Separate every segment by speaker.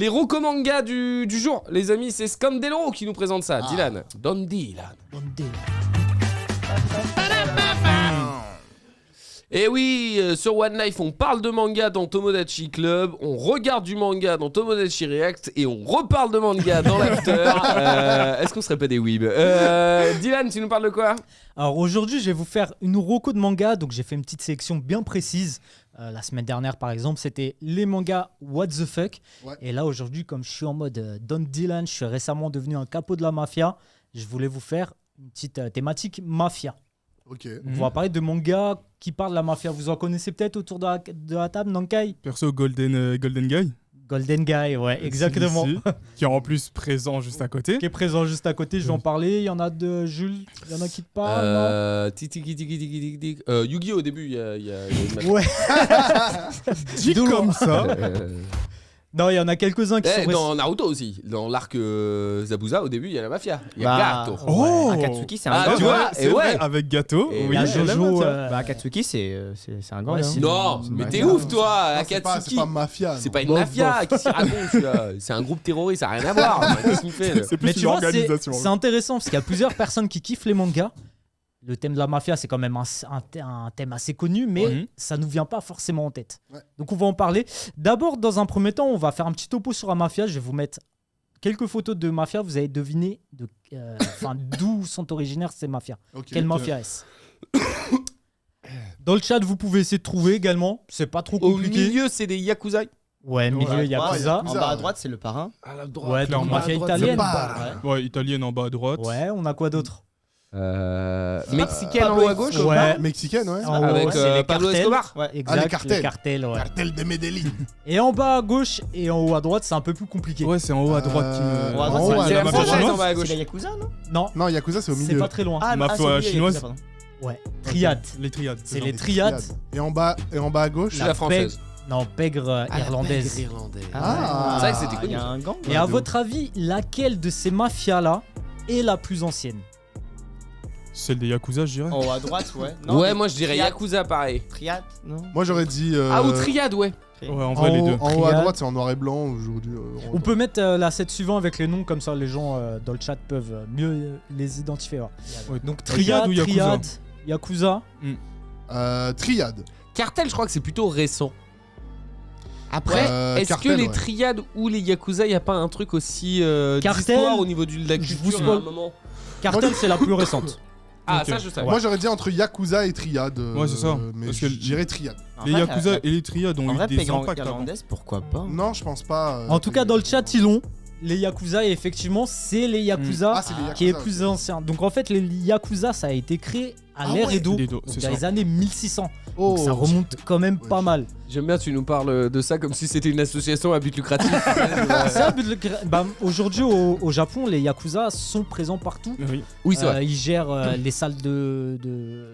Speaker 1: Les rocomangas du jour, les amis, c'est Scandelo qui nous présente ça. Dylan. Don Dylan. Et oui, sur One Life, on parle de manga dans Tomodachi Club, on regarde du manga dans Tomodachi React et on reparle de manga dans l'after. Est-ce qu'on serait pas des weebs Dylan, tu nous parles de quoi?
Speaker 2: Alors aujourd'hui, je vais vous faire une reco de manga. Donc j'ai fait une petite sélection bien précise. La semaine dernière, par exemple, c'était les mangas What the fuck. Ouais. Et là, aujourd'hui, comme je suis en mode Don Dylan, je suis récemment devenu un capot de la mafia, je voulais vous faire une petite thématique mafia.
Speaker 3: Ok.
Speaker 2: On va parler de mangas qui parlent de la mafia. Vous en connaissez peut-être autour de la table, Nankai?
Speaker 4: Perso, Golden Guy.
Speaker 2: Golden Guy, ouais, exactement.
Speaker 4: Qui est en plus présent juste à côté.
Speaker 2: Qui est présent juste à côté, je vais en parler. Il y en a de Jules, il y en a qui te parlent.
Speaker 1: Yu-Gi-Oh! Au début, il y a une mafia.
Speaker 2: Ouais.
Speaker 4: Dit comme ça.
Speaker 2: Non, il y en a quelques-uns qui sont...
Speaker 1: Dans Naruto aussi, dans l'arc Zabuza, au début, il y a la mafia. Il y a Gato.
Speaker 4: Oh,
Speaker 5: Akatsuki, c'est un
Speaker 1: Ah,
Speaker 5: grand.
Speaker 1: tu vois,
Speaker 4: c'est vrai, avec Gato.
Speaker 1: Et
Speaker 4: oui.
Speaker 2: la Jojo...
Speaker 5: Akatsuki, c'est un grand.
Speaker 2: Ouais,
Speaker 1: Non, mais t'es ouf, toi,
Speaker 3: Non, c'est
Speaker 1: Akatsuki.
Speaker 3: pas mafia.
Speaker 1: C'est
Speaker 3: non.
Speaker 1: pas une mafia, qu'est-ce qu'il raconte celui-là? C'est un groupe terroriste, ça n'a rien à voir. Qu'est-ce qu'il fait?
Speaker 4: C'est
Speaker 2: Mais
Speaker 4: plus
Speaker 2: tu
Speaker 4: une
Speaker 2: vois,
Speaker 4: organisation.
Speaker 2: c'est intéressant parce qu'il y a plusieurs personnes qui kiffent les mangas. Le thème de la mafia, c'est quand même un thème assez connu, mais ça ne nous vient pas forcément en tête. Ouais. Donc on va en parler. D'abord, dans un premier temps, on va faire un petit topo sur la mafia. Je vais vous mettre quelques photos de mafia. Vous allez deviner d'où sont originaires ces mafias. Okay, quelle mafia est-ce? Dans le chat, vous pouvez essayer de trouver également. C'est pas trop compliqué.
Speaker 1: Au milieu, c'est des Yakuza.
Speaker 2: Ouais, milieu Yakuza.
Speaker 5: En bas à droite, c'est le parrain.
Speaker 1: À la droite.
Speaker 2: Ouais, donc mafia italienne.
Speaker 4: Ouais, italienne en bas à droite.
Speaker 2: Ouais, on a quoi d'autre?
Speaker 1: Mexicaine en haut à gauche.
Speaker 2: Ouais.
Speaker 3: Mexicaine, ouais.
Speaker 1: Avec
Speaker 2: les
Speaker 1: Pablo Escobar.
Speaker 2: Ouais, exact.
Speaker 3: Les cartels.
Speaker 2: Les cartels, ouais.
Speaker 3: Cartel de Medellín.
Speaker 2: Et en bas à gauche et en haut à droite, c'est un peu plus compliqué.
Speaker 4: Ouais, c'est en haut à droite qui me.
Speaker 5: En haut à droite,
Speaker 1: c'est la française en bas à
Speaker 5: C'est
Speaker 1: gauche.
Speaker 5: la Yakuza, non?
Speaker 2: Non.
Speaker 3: Non, Yakuza, c'est au milieu.
Speaker 2: C'est pas très loin.
Speaker 4: Mafia chinoise.
Speaker 2: Ouais. Triade.
Speaker 4: Les triades.
Speaker 2: C'est les triades.
Speaker 3: Et en bas à gauche,
Speaker 1: la française.
Speaker 2: Non, pègre irlandaise.
Speaker 1: Pègre irlandaise.
Speaker 3: Ah.
Speaker 1: C'est vrai que c'était connu.
Speaker 5: Il y a un gang.
Speaker 2: Et à votre avis, laquelle de ces mafias-là est la plus ancienne?
Speaker 4: Celle des Yakuza, je dirais.
Speaker 5: En haut à droite, ouais. Non,
Speaker 1: Ouais, moi je dirais Yakuza pareil.
Speaker 5: Triade, non?
Speaker 3: moi j'aurais dit.
Speaker 1: Ah, ou Triade, ouais.
Speaker 4: Ouais, en vrai, les deux.
Speaker 3: En haut à droite, c'est en noir et blanc aujourd'hui.
Speaker 2: On peut mettre la set suivante avec les noms, comme ça les gens dans le chat peuvent mieux les identifier.
Speaker 4: Ouais.
Speaker 2: Donc Triade ou Yakuza.
Speaker 3: Triade.
Speaker 1: Cartel, je crois que c'est plutôt récent. Après, est-ce
Speaker 3: Cartel,
Speaker 1: que les triades ou les Yakuza, il n'y a pas un truc aussi d'histoire au niveau de la culture à un moment?
Speaker 2: Cartel, c'est la plus récente.
Speaker 1: Ah, ça je sais.
Speaker 3: Moi j'aurais dit entre Yakuza et Triade.
Speaker 4: Ouais, c'est ça.
Speaker 3: Mais
Speaker 4: Parce
Speaker 3: je
Speaker 4: que
Speaker 3: dirais Triade.
Speaker 4: Les Yakuza et les triades ont eu des impacts avant.
Speaker 5: Pourquoi pas?
Speaker 3: Non, je pense pas.
Speaker 2: En tout cas, dans le chat, ils l'ont. Les Yakuza, et effectivement, c'est les Yakuza qui est plus ancien. Donc en fait, les Yakuza, ça a été créé à l'ère Edo, dans les années 1600. Donc ça remonte quand même pas mal.
Speaker 1: J'aime bien, tu nous parles de ça comme si c'était une association à but lucratif.
Speaker 2: C'est à but lucratif. Aujourd'hui, au Japon, les Yakuza sont présents partout.
Speaker 1: Oui, c'est vrai.
Speaker 2: Ils gèrent les salles de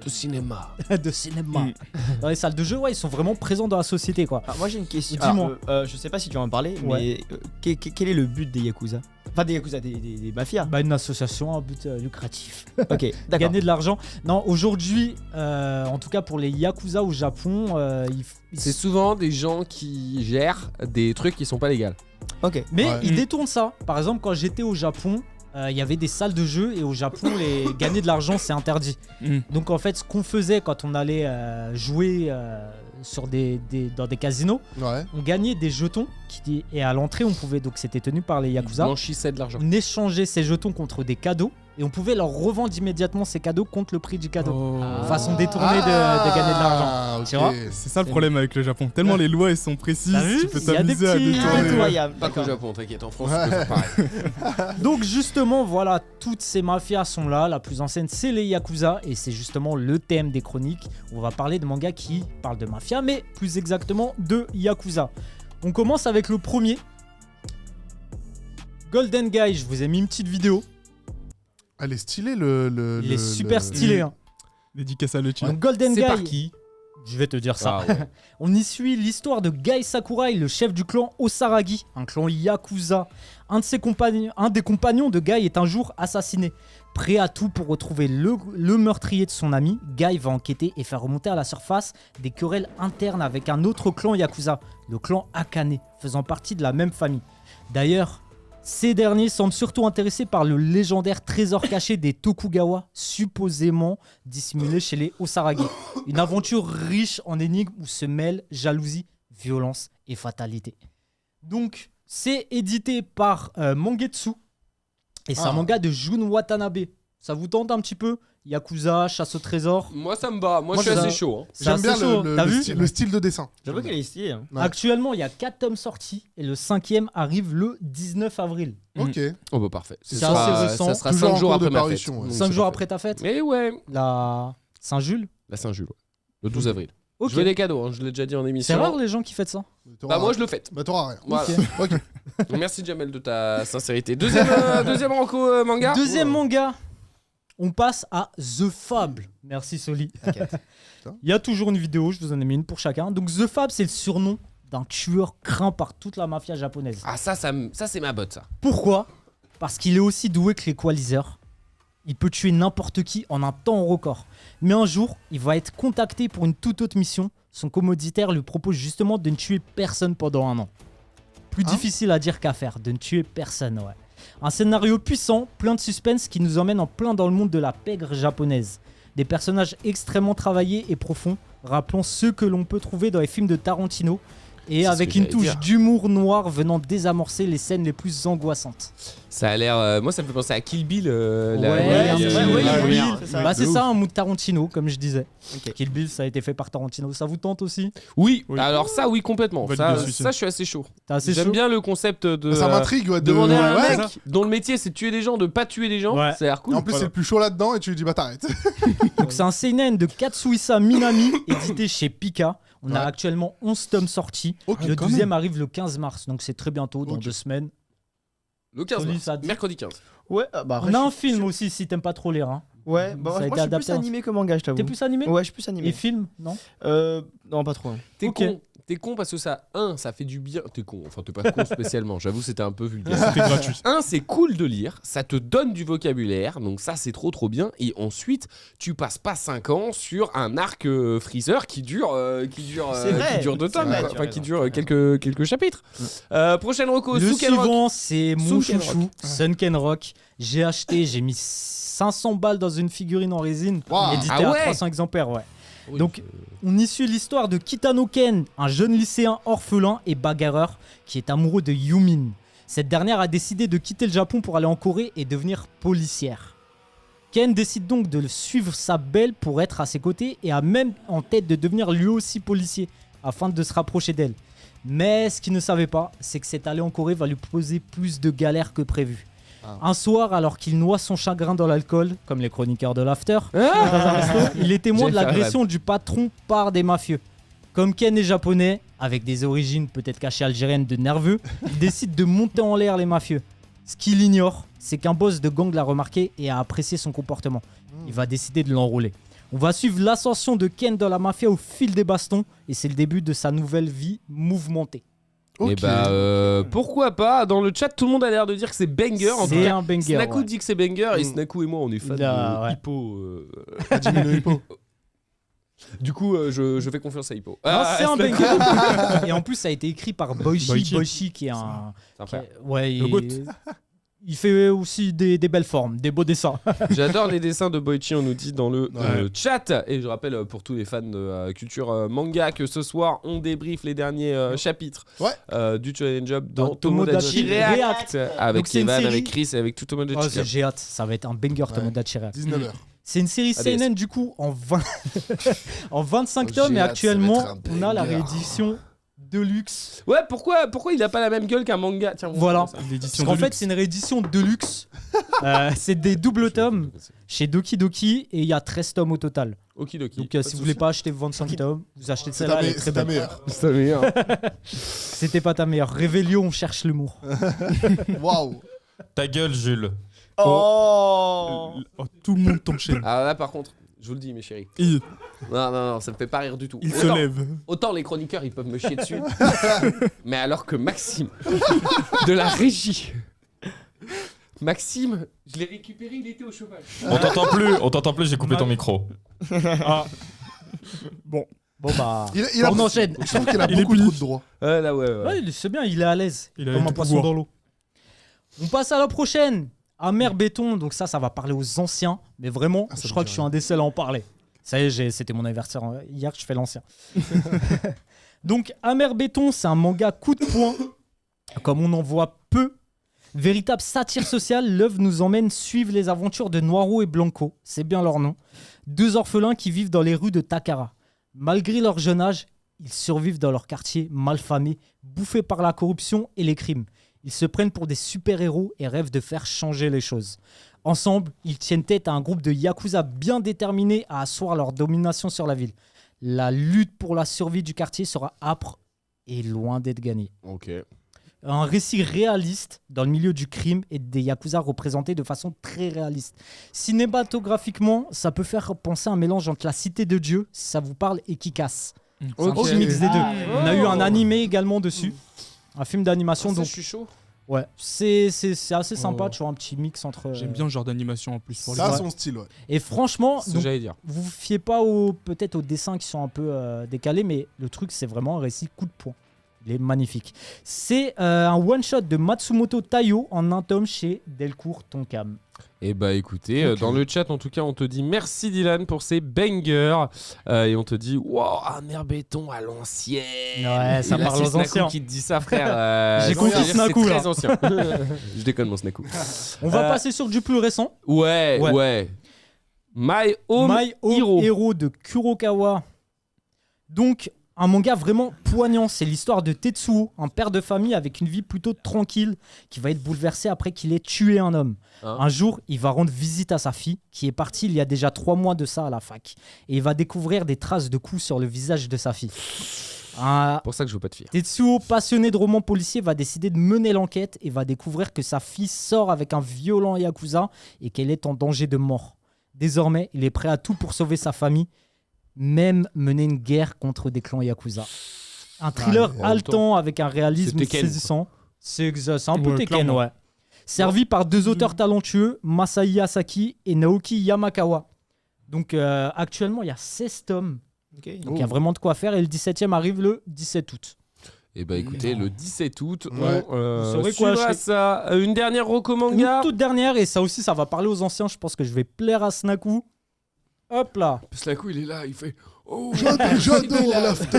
Speaker 1: cinéma.
Speaker 2: de cinéma. Dans les salles de jeu, ouais, ils sont vraiment présents dans la société, quoi.
Speaker 5: Alors, moi, j'ai une question.
Speaker 2: Dis-moi.
Speaker 5: Je sais pas si tu vas en parler, mais quel est le but des Yakuza? Enfin, des Yakuza, des mafias.
Speaker 2: Une association à but lucratif.
Speaker 5: Ok, d'accord.
Speaker 2: Gagner de l'argent. Non, aujourd'hui, en tout cas pour les Yakuza au Japon,
Speaker 1: c'est souvent des gens qui gèrent des trucs qui sont pas légaux.
Speaker 5: Ok.
Speaker 2: Mais ils détournent ça. Par exemple, quand j'étais au Japon, il y avait des salles de jeu et au Japon, gagner de l'argent, c'est interdit. Donc en fait, ce qu'on faisait quand on allait jouer dans des casinos, on gagnait des jetons et à l'entrée, on pouvait, donc c'était tenu par les Yakuza,
Speaker 1: blanchissaient de l'argent.
Speaker 2: On échangeait ces jetons contre des cadeaux et on pouvait leur revendre immédiatement ces cadeaux contre le prix du cadeau. Façon détournée de gagner de l'argent.
Speaker 3: Okay.
Speaker 2: Tu vois,
Speaker 4: c'est ça le problème avec le Japon. Tellement les lois elles sont précises, tu peux t'amuser à détourner.
Speaker 1: Pas qu'au Japon, t'inquiète, en France, tu peux faire pareil.
Speaker 2: Donc justement, voilà, toutes ces mafias sont là. La plus ancienne, c'est les Yakuza et c'est justement le thème des chroniques. On va parler de mangas qui parlent de mafia, mais plus exactement de Yakuza. On commence avec le premier. Golden Guy, je vous ai mis une petite vidéo.
Speaker 3: Elle est stylée
Speaker 2: Il est super stylé. Hein.
Speaker 4: Dédicace à le tien.
Speaker 2: Golden Guy.
Speaker 1: C'est par qui?
Speaker 2: Je vais te dire ça.
Speaker 1: Ah, ouais.
Speaker 2: On y suit l'histoire de Gai Sakurai, le chef du clan Osaragi, un clan Yakuza. Un des compagnons de Gai est un jour assassiné. Prêt à tout pour retrouver le meurtrier de son ami, Gai va enquêter et faire remonter à la surface des querelles internes avec un autre clan Yakuza, le clan Akane, faisant partie de la même famille. D'ailleurs, ces derniers semblent surtout intéressés par le légendaire trésor caché des Tokugawa, supposément dissimulé chez les Osarage. Une aventure riche en énigmes où se mêlent jalousie, violence et fatalité. Donc, c'est édité par Mangetsu et c'est un manga de Jun Watanabe. Ça vous tente un petit peu? Yakuza, chasse au trésor.
Speaker 1: Moi, ça me bat. Moi, je suis assez chaud. Hein.
Speaker 3: J'aime bien
Speaker 2: chaud. T'as vu
Speaker 3: le style de dessin.
Speaker 5: J'avoue qu'elle est stylée. Hein.
Speaker 3: Ouais.
Speaker 2: Actuellement, il y a 4 tomes sortis et le 5e arrive le 19 avril.
Speaker 3: Ok.
Speaker 1: Oh, bah, parfait.
Speaker 2: C'est assez récent.
Speaker 1: Ça sera
Speaker 3: Toujours
Speaker 1: 5
Speaker 3: en
Speaker 1: jours
Speaker 3: cours de
Speaker 1: après ma fête.
Speaker 3: parution, ouais.
Speaker 1: Donc,
Speaker 2: 5
Speaker 1: c'est
Speaker 2: jours
Speaker 1: parfait.
Speaker 2: après ta fête,
Speaker 1: Mais ouais.
Speaker 2: la Saint-Jules.
Speaker 1: La Saint-Jules, ouais. Le 12 avril.
Speaker 2: Ok.
Speaker 1: Je veux des cadeaux, hein, je l'ai déjà dit en émission.
Speaker 2: C'est rare les gens qui fêtent ça.
Speaker 1: Bah, moi, je le fête.
Speaker 3: Bah, t'auras rien.
Speaker 1: Voilà.
Speaker 3: Ok.
Speaker 1: Merci, Jamel, de ta sincérité. Deuxième manga.
Speaker 2: Deuxième manga. On passe à The Fable. Merci Soli. Il y a toujours une vidéo, je vous en ai mis une pour chacun. Donc The Fable, c'est le surnom d'un tueur craint par toute la mafia japonaise.
Speaker 1: Ah, ça c'est ma botte, ça.
Speaker 2: Pourquoi? Parce qu'il est aussi doué que les coaliseurs. Il peut tuer n'importe qui en un temps record. Mais un jour, il va être contacté pour une toute autre mission. Son commanditaire lui propose justement de ne tuer personne pendant un an. Plus difficile à dire qu'à faire, de ne tuer personne, ouais. Un scénario puissant, plein de suspense qui nous emmène en plein dans le monde de la pègre japonaise. Des personnages extrêmement travaillés et profonds, rappelant ceux que l'on peut trouver dans les films de Tarantino, et
Speaker 1: C'est ce
Speaker 2: avec
Speaker 1: que
Speaker 2: une
Speaker 1: j'allais
Speaker 2: touche
Speaker 1: dire.
Speaker 2: d'humour noir venant désamorcer les scènes les plus angoissantes.
Speaker 1: Ça a l'air. Moi, ça me fait penser à Kill Bill.
Speaker 2: C'est ça, un mood Tarantino, comme je disais. Kill Bill, ça a été fait par Tarantino. Ça vous tente aussi?
Speaker 1: Oui,
Speaker 4: Oui.
Speaker 1: alors ça, oui, complètement.
Speaker 4: Valide
Speaker 1: Ça,
Speaker 4: dessus,
Speaker 1: ça, je suis assez chaud.
Speaker 2: T'es assez
Speaker 1: J'aime
Speaker 2: chaud?
Speaker 1: bien le concept de.
Speaker 3: Ça m'intrigue, ouais.
Speaker 1: Demander à un
Speaker 3: ouais.
Speaker 1: mec dont le métier c'est de tuer des gens, de pas tuer des gens,
Speaker 2: Ouais.
Speaker 1: ça a l'air
Speaker 3: Et
Speaker 1: cool.
Speaker 3: en plus, c'est le plus chaud là-dedans et tu lui dis, bah t'arrêtes.
Speaker 2: Donc c'est un seinen de Katsuhisa Minami, édité chez Pika. On a
Speaker 3: Ouais.
Speaker 2: actuellement 11 tomes sortis.
Speaker 3: Ok,
Speaker 2: Le
Speaker 3: quand
Speaker 2: 12e arrive le 15 mars, donc c'est très bientôt, dans
Speaker 3: Ok.
Speaker 2: 2 semaines.
Speaker 1: Le 15
Speaker 2: Soli,
Speaker 1: mars,
Speaker 2: ça dit.
Speaker 1: mercredi 15.
Speaker 5: Ouais, bah après,
Speaker 2: On a un
Speaker 5: je-
Speaker 2: film aussi, si t'aimes pas trop lire. Hein.
Speaker 5: Ouais,
Speaker 2: Ça a
Speaker 5: bah moi
Speaker 2: été
Speaker 5: je suis
Speaker 2: adapté,
Speaker 5: plus
Speaker 2: hein.
Speaker 5: animé que manga, je t'avoue.
Speaker 2: T'es plus animé?
Speaker 5: Ouais, je suis plus animé.
Speaker 2: Et film? Non?
Speaker 5: Non, pas trop. Hein.
Speaker 1: T'es
Speaker 2: Ok.
Speaker 1: con. T'es con parce que ça fait du bien. T'es con, enfin t'es pas con spécialement, j'avoue c'était un peu vulgaire.
Speaker 4: C'était gratuit.
Speaker 1: C'est cool de lire, ça te donne du vocabulaire, donc ça c'est trop bien. Et ensuite, tu passes pas 5 ans sur un arc Freezer qui dure
Speaker 5: C'est vrai,
Speaker 1: qui dure 2
Speaker 5: c'est
Speaker 1: tomes,
Speaker 5: vrai,
Speaker 1: quoi.
Speaker 5: tu as
Speaker 1: Enfin qui
Speaker 5: raison.
Speaker 1: dure quelques chapitres. Prochaine reco,
Speaker 2: Le
Speaker 1: Suken Rock.
Speaker 2: suivant, c'est mon
Speaker 1: Sunken
Speaker 2: chouchou, Sunken Rock. J'ai mis 500 balles dans une figurine en résine,
Speaker 3: Waouh.
Speaker 2: édité
Speaker 1: Ah ouais.
Speaker 2: à 300 exemplaires, ouais.
Speaker 1: Oui.
Speaker 2: Donc, on y suit l'histoire de Kitano Ken, un jeune lycéen orphelin et bagarreur qui est amoureux de Yumin. Cette dernière a décidé de quitter le Japon pour aller en Corée et devenir policière. Ken décide donc de suivre sa belle pour être à ses côtés et a même en tête de devenir lui aussi policier afin de se rapprocher d'elle. Mais ce qu'il ne savait pas, c'est que cette allée en Corée va lui poser plus de galères que prévu. Un soir, alors qu'il noie son chagrin dans l'alcool, comme les chroniqueurs de l'After, dans un resto, il est témoin de
Speaker 1: J'ai fait
Speaker 2: l'agression du patron par des mafieux. Comme Ken est japonais, avec des origines peut-être cachées algériennes de nerveux, il décide de monter en l'air les mafieux. Ce qu'il ignore, c'est qu'un boss de gang l'a remarqué et a apprécié son comportement. Il va décider de l'enrôler. On va suivre l'ascension de Ken dans la mafia au fil des bastons et c'est le début de sa nouvelle vie mouvementée.
Speaker 3: Ok.
Speaker 1: Et bah pourquoi pas. Dans le chat, tout le monde a l'air de dire que c'est banger. En tout
Speaker 2: C'est
Speaker 1: cas,
Speaker 2: un banger.
Speaker 1: Snaku
Speaker 2: ouais.
Speaker 1: dit que c'est banger et
Speaker 3: Mm.
Speaker 1: Snaku et moi on est fans
Speaker 2: Ah,
Speaker 1: de
Speaker 2: ouais.
Speaker 1: Hippo.
Speaker 3: Jimmy le Hippo.
Speaker 1: Du coup, je fais confiance à Hippo.
Speaker 2: Non, c'est un
Speaker 1: Snaku.
Speaker 2: banger. Et en plus, ça a été écrit par Boichi.
Speaker 4: Boichi.
Speaker 2: Boichi qui est un.
Speaker 1: C'est un
Speaker 2: qui
Speaker 1: frère.
Speaker 2: est- ouais,
Speaker 4: Le goat.
Speaker 2: il fait aussi des belles formes, des beaux dessins.
Speaker 1: J'adore les dessins de Boichi, on nous dit dans le
Speaker 3: Ouais.
Speaker 1: chat. Et je rappelle pour tous les fans de culture manga que ce soir on débriefe les derniers chapitres du Challenge Job dans Tomodachi React avec
Speaker 2: Donc, c'est une
Speaker 1: Evan,
Speaker 2: série-
Speaker 1: avec Chris et avec tout Tomodachi.
Speaker 2: J'ai hâte, ça va être un banger Tomodachi React.
Speaker 3: 19h.
Speaker 2: C'est une série
Speaker 1: Allez,
Speaker 2: seinen du coup en 20 en 25
Speaker 3: Oh,
Speaker 2: tomes
Speaker 3: j'ai
Speaker 2: et
Speaker 3: hâte,
Speaker 2: actuellement
Speaker 3: ça va être un
Speaker 2: on a la
Speaker 3: banger.
Speaker 2: réédition Deluxe.
Speaker 1: Ouais, pourquoi il a pas la même gueule qu'un manga? Tiens,
Speaker 2: Voilà.
Speaker 1: ça.
Speaker 4: L'édition
Speaker 2: Parce qu'en
Speaker 4: de
Speaker 2: fait
Speaker 4: luxe.
Speaker 2: c'est une réédition Deluxe. C'est des doubles tomes chez Doki Doki et il y a 13 tomes au total.
Speaker 1: Okidoki.
Speaker 2: Donc si vous voulez pas acheter 25 tomes, vous achetez
Speaker 3: C'est
Speaker 2: celle-là,
Speaker 3: ta,
Speaker 2: elle est
Speaker 3: me-
Speaker 2: très
Speaker 3: c'est ta
Speaker 2: belle.
Speaker 3: meilleure.
Speaker 1: Ça meilleur.
Speaker 2: C'était pas ta meilleure. Révélio, on cherche l'humour.
Speaker 3: Waouh.
Speaker 6: Ta gueule, Jules.
Speaker 5: Oh,
Speaker 4: Oh, tout le monde t'enchaîne.
Speaker 1: Ah là par contre, je vous le dis mes chéris.
Speaker 4: Il,
Speaker 1: Non, ça me fait pas rire du tout.
Speaker 4: il se lève.
Speaker 1: Autant les chroniqueurs ils peuvent me chier dessus. Mais alors que Maxime, de la régie. Maxime, je l'ai récupéré, il était au chômage.
Speaker 6: On t'entend plus, j'ai coupé ton micro.
Speaker 2: Bon bah
Speaker 3: Il a,
Speaker 2: on enchaîne.
Speaker 3: Je trouve qu'il a
Speaker 4: Il est
Speaker 3: beaucoup
Speaker 4: puni.
Speaker 3: trop de droits.
Speaker 1: Là ouais.
Speaker 2: Ouais, c'est bien, il est à l'aise.
Speaker 4: Il a
Speaker 2: Comme
Speaker 4: tout
Speaker 2: un poisson
Speaker 4: pouvoir.
Speaker 2: dans l'eau. On passe à la prochaine. Amer Béton, donc ça va parler aux anciens, mais vraiment,
Speaker 3: ça
Speaker 2: je
Speaker 3: me
Speaker 2: crois
Speaker 3: dit
Speaker 2: que je suis un des seuls à en parler. Ça y est, c'était mon anniversaire hier que je fais l'ancien. Donc Amer Béton, c'est un manga coup de poing, comme on en voit peu. Véritable satire sociale, l'œuvre nous emmène suivre les aventures de Noiro et Blanco, c'est bien leur nom, 2 orphelins qui vivent dans les rues de Takara. Malgré leur jeune âge, ils survivent dans leur quartier malfamé, bouffés par la corruption et les crimes. Ils se prennent pour des super-héros et rêvent de faire changer les choses. Ensemble, ils tiennent tête à un groupe de yakuza bien déterminés à asseoir leur domination sur la ville. La lutte pour la survie du quartier sera âpre et loin d'être gagnée.
Speaker 1: Ok.
Speaker 2: Un récit réaliste dans le milieu du crime et des yakuza représentés de façon très réaliste. Cinématographiquement, ça peut faire penser à un mélange entre La Cité de Dieu, si ça vous parle, et Kick-Ass. C'est un petit mix des deux. On a eu un animé également dessus. Un film d'animation.
Speaker 1: Donc
Speaker 2: Donc,
Speaker 1: je suis chaud.
Speaker 2: ouais, c'est assez sympa,
Speaker 4: Oh.
Speaker 2: tu vois, un petit mix entre.
Speaker 4: J'aime bien ce genre d'animation en plus. Pour
Speaker 3: Ça a
Speaker 2: Ouais.
Speaker 3: son style, ouais.
Speaker 2: Et franchement,
Speaker 1: C'est ce que
Speaker 2: donc,
Speaker 1: j'allais dire.
Speaker 2: vous vous fiez pas peut-être aux dessins qui sont un peu décalés, mais le truc, c'est vraiment un récit coup de poing. Il est magnifique. C'est un one-shot de Matsumoto Taiyo en un tome chez Delcourt Tonkam.
Speaker 1: Et bah écoutez, dans le chat en tout cas, on te dit merci Dylan pour ces bangers. Et on te dit waouh, Amer Béton à l'ancienne.
Speaker 2: Ouais, ça
Speaker 1: Et là,
Speaker 2: parle
Speaker 1: c'est
Speaker 2: aux
Speaker 1: Snaku
Speaker 2: anciens.
Speaker 1: qui te dit ça, frère.
Speaker 2: J'ai
Speaker 1: ça
Speaker 2: compris
Speaker 1: veut dire que
Speaker 2: Snaku,
Speaker 1: c'est
Speaker 2: là.
Speaker 1: très ancien. Je déconne, mon Snaku.
Speaker 2: On va passer sur du plus récent.
Speaker 1: Ouais. My Home
Speaker 2: My Home
Speaker 1: Hero.
Speaker 2: Hero de Kurokawa. Donc, un manga vraiment poignant. C'est l'histoire de Tetsuo, un père de famille avec une vie plutôt tranquille, qui va être bouleversé après qu'il ait tué un homme.
Speaker 1: Hein
Speaker 2: Un jour, il va rendre visite à sa fille, qui est partie il y a déjà 3 mois de ça à la fac. Et il va découvrir des traces de coups sur le visage de sa fille.
Speaker 1: C'est pour ça que je veux pas de fille.
Speaker 2: Tetsuo, passionné de romans policiers, va décider de mener l'enquête et va découvrir que sa fille sort avec un violent yakuza et qu'elle est en danger de mort. Désormais, il est prêt à tout pour sauver sa famille, même mener une guerre contre des clans yakuza. Un thriller
Speaker 3: Ouais,
Speaker 2: haletant avec un réalisme
Speaker 1: C'est Tekken,
Speaker 2: saisissant. C'est un peu
Speaker 4: Ouais,
Speaker 2: Tekken,
Speaker 4: clairement.
Speaker 2: ouais. Servi par 2 auteurs talentueux, Masahi Asaki et Naoki Yamakawa. Donc actuellement, il y a 16 tomes. Donc il y a vraiment de quoi faire et le 17e arrive le 17 août.
Speaker 1: Et bah écoutez, le 17 août,
Speaker 3: Ouais.
Speaker 1: on
Speaker 2: Vous saurez quoi
Speaker 1: suivra
Speaker 2: acheter.
Speaker 1: ça. Une dernière reco
Speaker 2: Une
Speaker 1: manga.
Speaker 2: toute dernière, et ça aussi, ça va parler aux anciens. Je pense que je vais plaire à Snaku. Hop là.
Speaker 1: Snaku, il est là, il fait oh,
Speaker 3: J'adore l'after.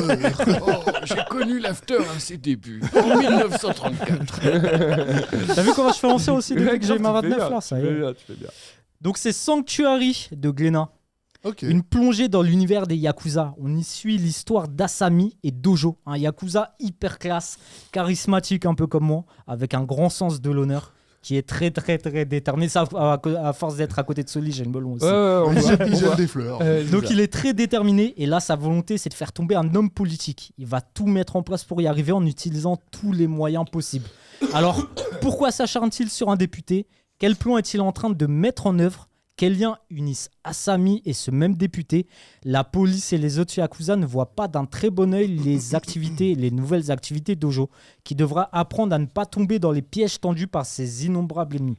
Speaker 1: Oh, j'ai connu l'after à ses débuts, en 1934.
Speaker 2: T'as vu comment je fais ancien aussi depuis que j'ai ma
Speaker 1: Tu fais
Speaker 2: 29
Speaker 1: bien,
Speaker 2: là, ça y
Speaker 1: tu fais
Speaker 2: est.
Speaker 1: bien, tu fais bien.
Speaker 2: Donc c'est Sanctuary de Glénat.
Speaker 3: Ok.
Speaker 2: Une plongée dans l'univers des Yakuza. On y suit l'histoire d'Asami et Dojo, un Yakuza hyper classe, charismatique un peu comme moi, avec un grand sens de l'honneur, qui est très très très déterminé. Ça, à force d'être à côté de Soli, j'ai le melon aussi.
Speaker 3: Il gèle des fleurs.
Speaker 2: Donc il est très déterminé et là sa volonté c'est de faire tomber un homme politique. Il va tout mettre en place pour y arriver en utilisant tous les moyens possibles. Alors pourquoi s'acharne-t-il sur un député? Quel plan est-il en train de mettre en œuvre? Quels liens unissent Asami et ce même député? La police et les autres Yakuza ne voient pas d'un très bon œil les nouvelles activités d'Ojo, qui devra apprendre à ne pas tomber dans les pièges tendus par ses innombrables ennemis.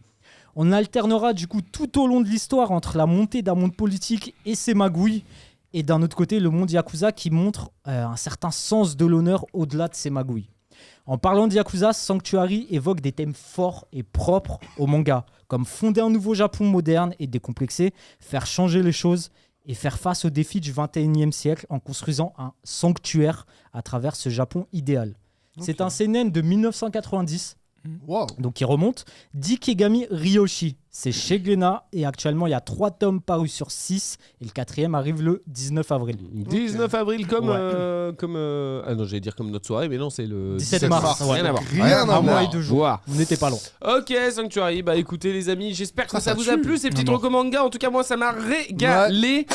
Speaker 2: On alternera du coup tout au long de l'histoire entre la montée d'un monde politique et ses magouilles, et d'un autre côté le monde Yakuza qui montre un certain sens de l'honneur au-delà de ses magouilles. En parlant de Yakuza, Sanctuary évoque des thèmes forts et propres au manga, comme fonder un nouveau Japon moderne et décomplexé, faire changer les choses et faire face aux défis du 21e siècle en construisant un sanctuaire à travers ce Japon idéal. C'est un seinen de 1990,
Speaker 3: Wow.
Speaker 2: donc qui remonte, d'Ikegami Ryoshi. C'est chez Glénat et actuellement il y a 3 tomes parus sur 6 et le 4e arrive le 19 avril.
Speaker 1: 19 avril comme...
Speaker 2: Ouais.
Speaker 1: Ah non, j'allais dire comme notre soirée, mais non, c'est le
Speaker 2: 17
Speaker 3: 17
Speaker 2: mars.
Speaker 3: mars.
Speaker 2: Ouais.
Speaker 1: Rien à voir.
Speaker 3: Rien à
Speaker 2: Un
Speaker 3: voir.
Speaker 2: mois et 2 jours.
Speaker 1: Voir.
Speaker 2: On n'était pas loin.
Speaker 1: Ok, Sanctuary, bah écoutez les amis, j'espère que ça
Speaker 3: Ça
Speaker 1: vous a
Speaker 3: tue.
Speaker 1: plu ces petites
Speaker 4: Non, non.
Speaker 1: recommandas. En tout cas, moi ça m'a régalé.